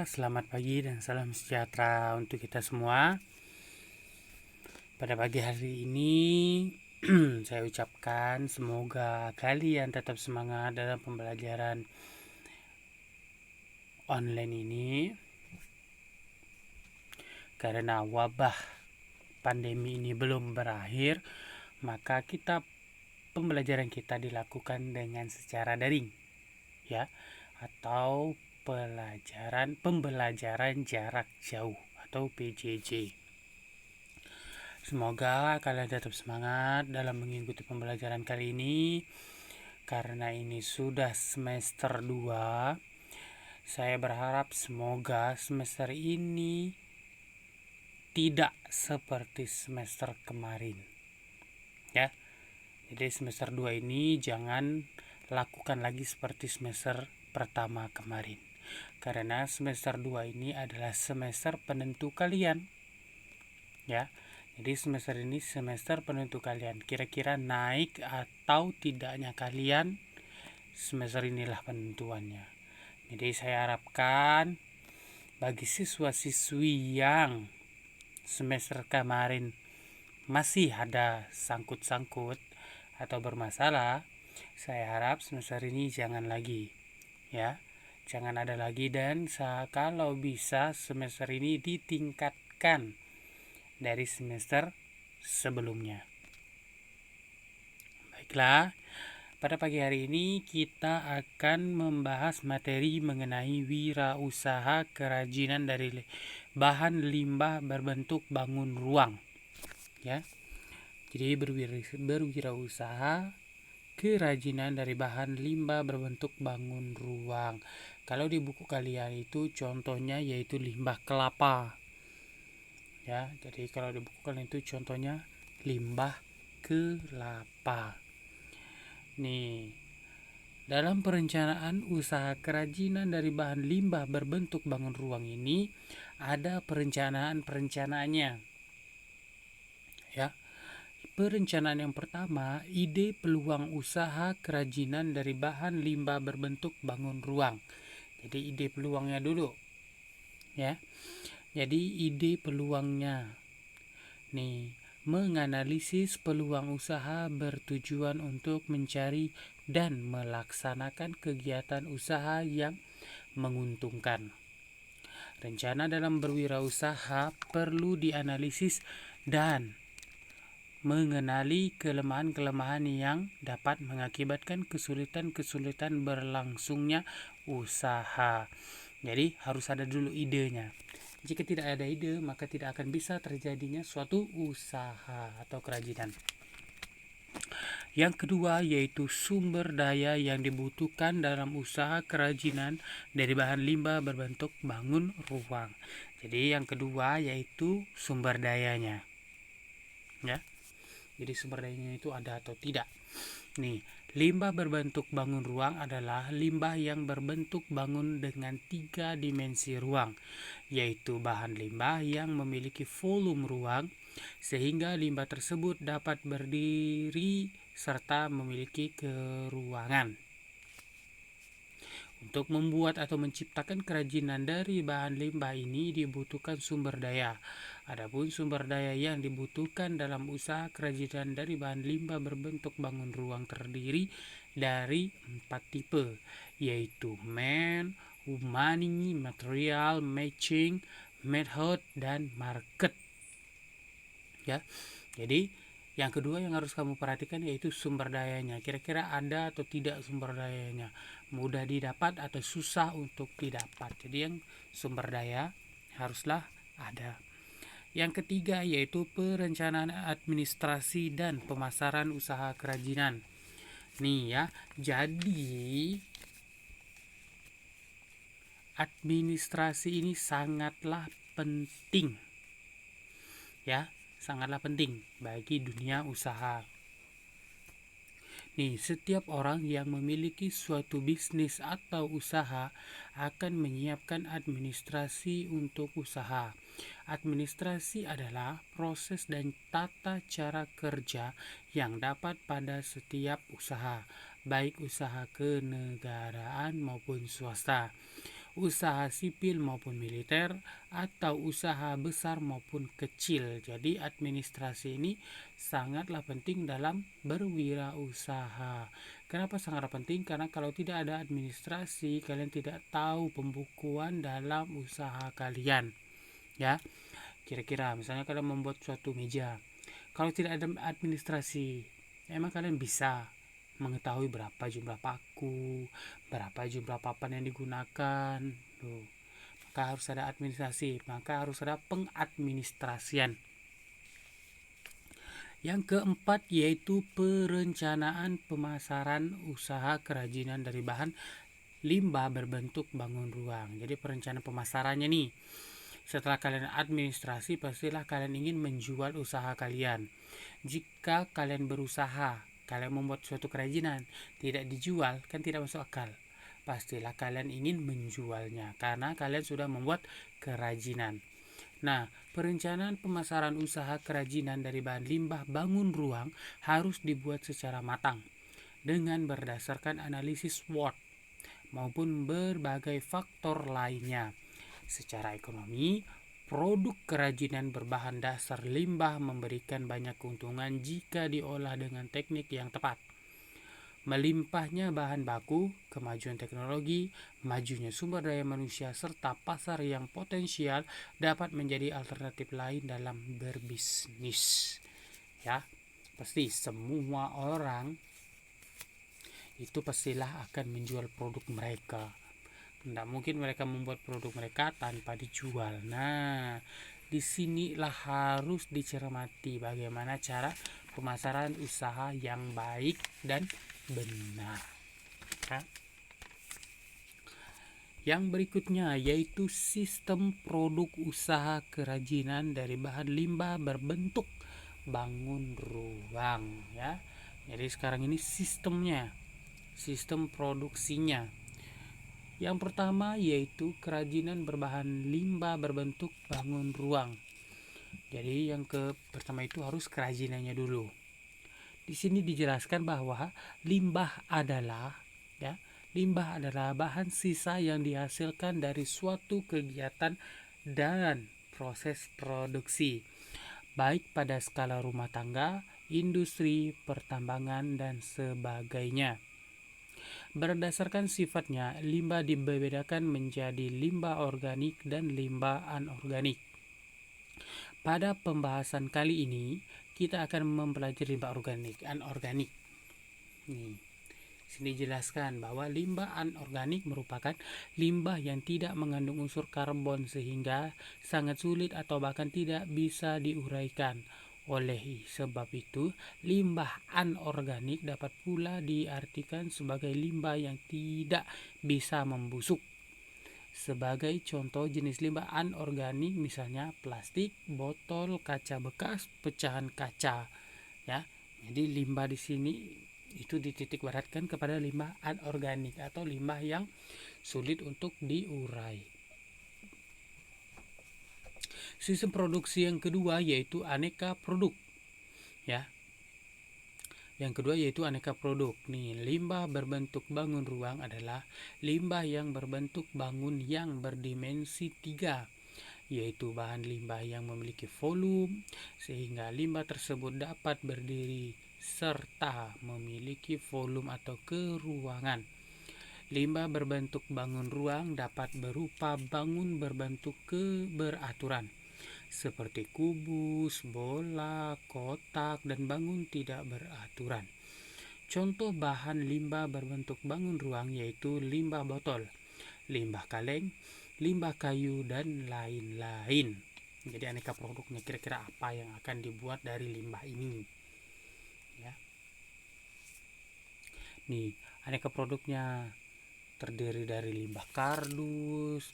selamat pagi dan salam sejahtera untuk kita semua. Pada pagi hari ini saya ucapkan semoga kalian tetap semangat dalam pembelajaran online ini. Karena wabah pandemi ini belum berakhir, maka pembelajaran kita dilakukan dengan secara daring, ya, atau pembelajaran jarak jauh atau PJJ. Semoga kalian tetap semangat dalam mengikuti pembelajaran kali ini. Karena ini sudah semester 2, saya berharap semoga semester ini tidak seperti semester kemarin, ya. Jadi semester 2 ini jangan lakukan lagi seperti semester pertama kemarin. Karena semester 2 ini adalah semester penentu kalian, ya. Jadi semester ini semester penentu kalian. Kira-kira naik atau tidaknya kalian, semester inilah penentuannya. Jadi saya harapkan bagi siswa-siswi yang semester kemarin masih ada sangkut-sangkut atau bermasalah, saya harap semester ini jangan lagi, ya. Jangan ada lagi, dan kalau bisa semester ini ditingkatkan dari semester sebelumnya. Baiklah, pada pagi hari ini kita akan membahas materi mengenai wirausaha kerajinan dari bahan limbah berbentuk bangun ruang, ya. Jadi berwirausaha kerajinan dari bahan limbah berbentuk bangun ruang. Kalau di buku kalian itu contohnya yaitu limbah kelapa, ya. Jadi kalau di buku kalian itu contohnya limbah kelapa. Nih, dalam perencanaan usaha kerajinan dari bahan limbah berbentuk bangun ruang ini ada perencanaannya, ya. Perencanaan yang pertama, ide peluang usaha kerajinan dari bahan limbah berbentuk bangun ruang. Jadi ide peluangnya dulu, ya. Jadi ide peluangnya nih, menganalisis peluang usaha bertujuan untuk mencari dan melaksanakan kegiatan usaha yang menguntungkan. Rencana dalam berwirausaha perlu dianalisis dan mengenali kelemahan-kelemahan yang dapat mengakibatkan kesulitan-kesulitan berlangsungnya usaha. Jadi harus ada dulu idenya. Jika tidak ada ide, maka tidak akan bisa terjadinya suatu usaha atau kerajinan. Yang kedua yaitu sumber daya yang dibutuhkan dalam usaha kerajinan dari bahan limbah berbentuk bangun ruang. Jadi yang kedua yaitu sumber dayanya, ya. Jadi sumber dayanya itu ada atau tidak. Nih, limbah berbentuk bangun ruang adalah limbah yang berbentuk bangun dengan 3 dimensi ruang, yaitu bahan limbah yang memiliki volume ruang sehingga limbah tersebut dapat berdiri serta memiliki keruangan. Untuk membuat atau menciptakan kerajinan dari bahan limbah ini dibutuhkan sumber daya. Adapun sumber daya yang dibutuhkan dalam usaha kerajinan dari bahan limbah berbentuk bangun ruang terdiri dari 4 tipe, yaitu money, material, matching, method, dan market. Ya, jadi yang kedua yang harus kamu perhatikan yaitu sumber dayanya. Kira-kira ada atau tidak sumber dayanya, mudah didapat atau susah untuk didapat. Jadi yang sumber daya haruslah ada. Yang ketiga yaitu perencanaan administrasi dan pemasaran usaha kerajinan. Nih ya, jadi administrasi ini sangatlah penting, ya. Sangatlah penting bagi dunia usaha. Nih, setiap orang yang memiliki suatu bisnis atau usaha akan menyiapkan administrasi untuk usaha. Administrasi adalah proses dan tata cara kerja yang dapat pada setiap usaha, baik usaha kenegaraan maupun swasta. usaha sipil maupun militer, atau usaha besar maupun kecil. Jadi administrasi ini sangatlah penting dalam berwirausaha. Kenapa sangatlah penting? Karena kalau tidak ada administrasi, kalian tidak tahu pembukuan dalam usaha kalian. Ya, kira-kira misalnya kalian membuat suatu meja, kalau tidak ada administrasi, emang kalian bisa mengetahui berapa jumlah paku, berapa jumlah papan yang digunakan. Tuh. Maka harus ada administrasi, maka harus ada pengadministrasian. Yang keempat yaitu perencanaan pemasaran usaha kerajinan dari bahan limbah berbentuk bangun ruang. Jadi perencanaan pemasarannya nih. Setelah kalian administrasi, pastilah kalian ingin menjual usaha kalian. Jika kalian berusaha, kalian membuat suatu kerajinan, tidak dijual, kan tidak masuk akal. Pastilah kalian ingin menjualnya, karena kalian sudah membuat kerajinan. Nah, perencanaan pemasaran usaha kerajinan dari bahan limbah bangun ruang harus dibuat secara matang, dengan berdasarkan analisis SWOT, maupun berbagai faktor lainnya. Secara ekonomi, produk kerajinan berbahan dasar limbah memberikan banyak keuntungan jika diolah dengan teknik yang tepat. Melimpahnya bahan baku, kemajuan teknologi, majunya sumber daya manusia, serta pasar yang potensial dapat menjadi alternatif lain dalam berbisnis. Ya, pasti semua orang itu pastilah akan menjual produk mereka. Tidak mungkin mereka membuat produk mereka tanpa dijual. Nah, disinilah harus dicermati bagaimana cara pemasaran usaha yang baik dan benar. Nah, yang berikutnya yaitu sistem produk usaha kerajinan dari bahan limbah berbentuk bangun ruang. Ya, jadi sekarang ini sistemnya, sistem produksinya. Yang pertama yaitu kerajinan berbahan limbah berbentuk bangun ruang. Jadi yang pertama itu harus kerajinannya dulu. Di sini dijelaskan bahwa limbah adalah bahan sisa yang dihasilkan dari suatu kegiatan dan proses produksi, baik pada skala rumah tangga, industri, pertambangan, dan sebagainya. Berdasarkan sifatnya, limbah dibedakan menjadi limbah organik dan limbah anorganik. Pada pembahasan kali ini, kita akan mempelajari limbah organik, anorganik. Sini dijelaskan bahwa limbah anorganik merupakan limbah yang tidak mengandung unsur karbon sehingga sangat sulit atau bahkan tidak bisa diuraikan. Oleh sebab itu, limbah anorganik dapat pula diartikan sebagai limbah yang tidak bisa membusuk. Sebagai contoh jenis limbah anorganik misalnya plastik, botol, kaca bekas, pecahan kaca. Ya. Jadi limbah di sini itu dititik beratkan kepada limbah anorganik atau limbah yang sulit untuk diurai. Sistem produksi yang kedua yaitu aneka produk. Ya. Yang kedua yaitu aneka produk. Nih, limbah berbentuk bangun ruang adalah limbah yang berbentuk bangun yang berdimensi 3, yaitu bahan limbah yang memiliki volume sehingga limbah tersebut dapat berdiri serta memiliki volume atau keruangan. Limbah berbentuk bangun ruang dapat berupa bangun berbentuk keberaturan seperti kubus, bola, kotak, dan bangun tidak beraturan. Contoh bahan limbah berbentuk bangun ruang yaitu limbah botol, limbah kaleng, limbah kayu, dan lain-lain. Jadi aneka produknya, kira-kira apa yang akan dibuat dari limbah ini. Ya. Nih, aneka produknya terdiri dari limbah kardus,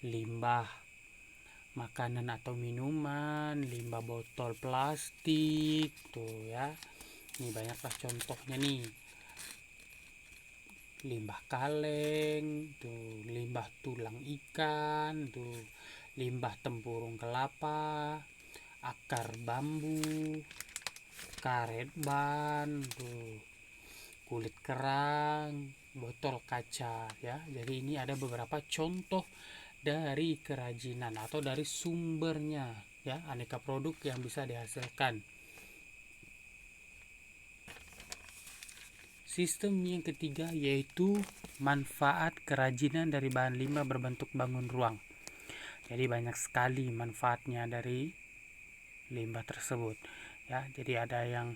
limbah makanan atau minuman, limbah botol plastik, tuh ya. Ini banyaklah contohnya nih. Limbah kaleng, tuh limbah tulang ikan, tuh limbah tempurung kelapa, akar bambu, karet ban, tuh kulit kerang, botol kaca ya. Jadi ini ada beberapa contoh dari kerajinan atau dari sumbernya ya, aneka produk yang bisa dihasilkan. Sistem yang ketiga yaitu manfaat kerajinan dari bahan limbah berbentuk bangun ruang. Jadi banyak sekali manfaatnya dari limbah tersebut ya. Jadi ada yang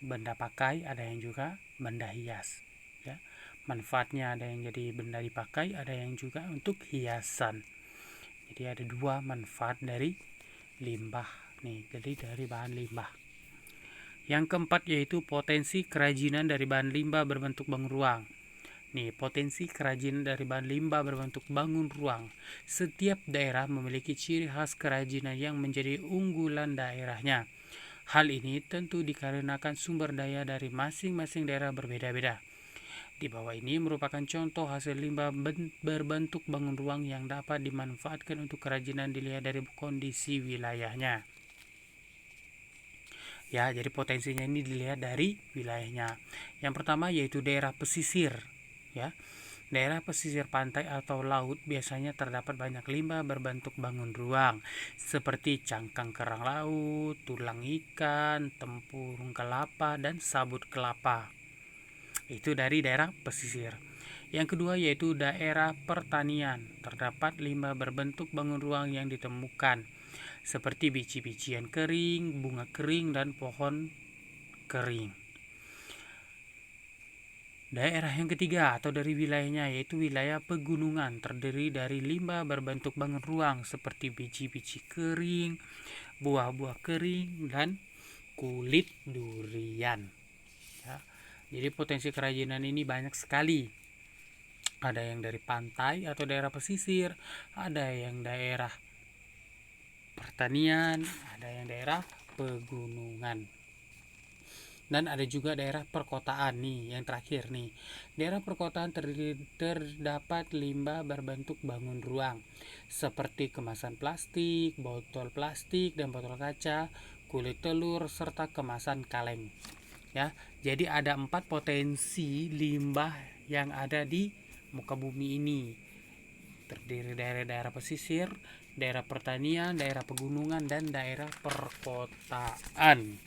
benda pakai, ada yang juga benda hias ya. Manfaatnya ada yang jadi benda dipakai, ada yang juga untuk hiasan. Jadi ada dua manfaat dari limbah nih, jadi dari bahan limbah. Yang keempat yaitu potensi kerajinan dari bahan limbah berbentuk bangun ruang. Nih, potensi kerajinan dari bahan limbah berbentuk bangun ruang. Setiap daerah memiliki ciri khas kerajinan yang menjadi unggulan daerahnya. Hal ini tentu dikarenakan sumber daya dari masing-masing daerah berbeda-beda. Di bawah ini merupakan contoh hasil limbah berbentuk bangun ruang yang dapat dimanfaatkan untuk kerajinan dilihat dari kondisi wilayahnya. Ya, jadi potensinya ini dilihat dari wilayahnya. Yang pertama yaitu daerah pesisir, ya. Daerah pesisir pantai atau laut biasanya terdapat banyak limbah berbentuk bangun ruang seperti cangkang kerang laut, tulang ikan, tempurung kelapa, dan sabut kelapa. Itu dari daerah pesisir. Yang kedua yaitu daerah pertanian. Terdapat limbah berbentuk bangun ruang yang ditemukan seperti biji-bijian kering, bunga kering, dan pohon kering. Daerah yang ketiga atau dari wilayahnya yaitu wilayah pegunungan, terdiri dari limbah berbentuk bangun ruang seperti biji-biji kering, buah-buah kering, dan kulit durian ya. Jadi potensi kerajinan ini banyak sekali. Ada yang dari pantai atau daerah pesisir, ada yang daerah pertanian, ada yang daerah pegunungan. Dan ada juga daerah perkotaan nih, yang terakhir nih. Daerah perkotaan terdapat limbah berbentuk bangun ruang seperti kemasan plastik, botol plastik dan botol kaca, kulit telur serta kemasan kaleng. Ya, jadi ada 4 potensi limbah yang ada di muka bumi ini. Terdiri dari daerah pesisir, daerah pertanian, daerah pegunungan, dan daerah perkotaan.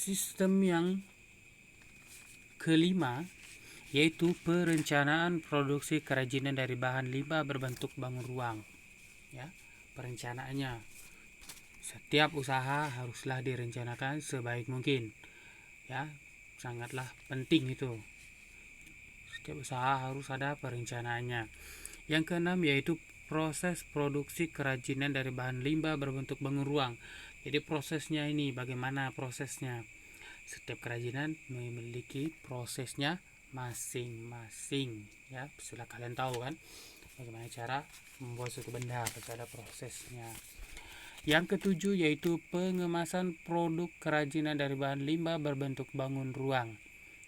Sistem yang kelima yaitu perencanaan produksi kerajinan dari bahan limbah berbentuk bangun ruang. Ya, perencanaannya. Setiap usaha haruslah direncanakan sebaik mungkin. Ya, sangatlah penting itu. Setiap usaha harus ada perencanaannya. Yang keenam yaitu proses produksi kerajinan dari bahan limbah berbentuk bangun ruang. Jadi prosesnya ini bagaimana prosesnya? Setiap kerajinan memiliki prosesnya masing-masing ya. Sudah kalian tahu kan bagaimana cara membuat suatu benda, pasti ada prosesnya. Yang ketujuh yaitu pengemasan produk kerajinan dari bahan limbah berbentuk bangun ruang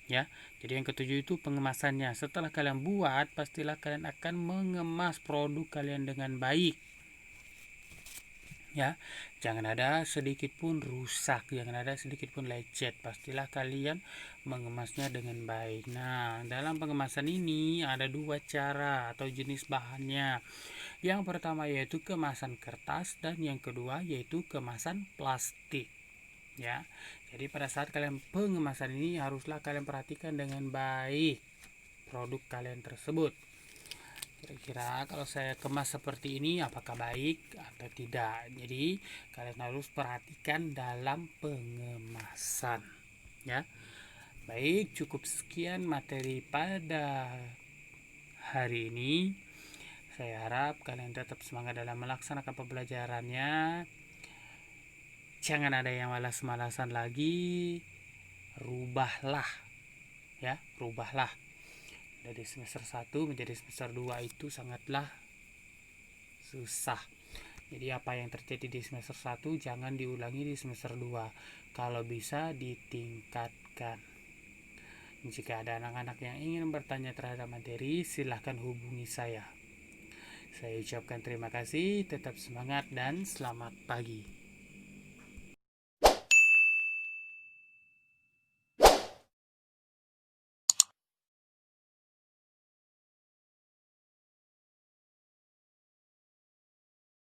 ya. Jadi yang ketujuh itu pengemasannya. Setelah kalian buat, pastilah kalian akan mengemas produk kalian dengan baik ya. Jangan ada sedikit pun rusak, jangan ada sedikit pun lecet. Pastilah kalian mengemasnya dengan baik. Nah, dalam pengemasan ini ada dua cara atau jenis bahannya. Yang pertama yaitu kemasan kertas dan yang kedua yaitu kemasan plastik ya. Jadi pada saat kalian pengemasan ini haruslah kalian perhatikan dengan baik produk kalian tersebut. Kira-kira kalau saya kemas seperti ini apakah baik atau tidak. Jadi kalian harus perhatikan dalam pengemasan ya. Baik, cukup sekian materi pada hari ini. Saya harap kalian tetap semangat dalam melaksanakan pembelajarannya. Jangan ada yang malas-malasan lagi. Rubahlah ya, rubahlah. Dari semester 1 menjadi semester 2 itu sangatlah susah. Jadi apa yang terjadi di semester 1 jangan diulangi di semester 2. Kalau bisa ditingkatkan. Jika ada anak-anak yang ingin bertanya terhadap materi, silahkan hubungi saya. Saya ucapkan terima kasih, tetap semangat dan selamat pagi.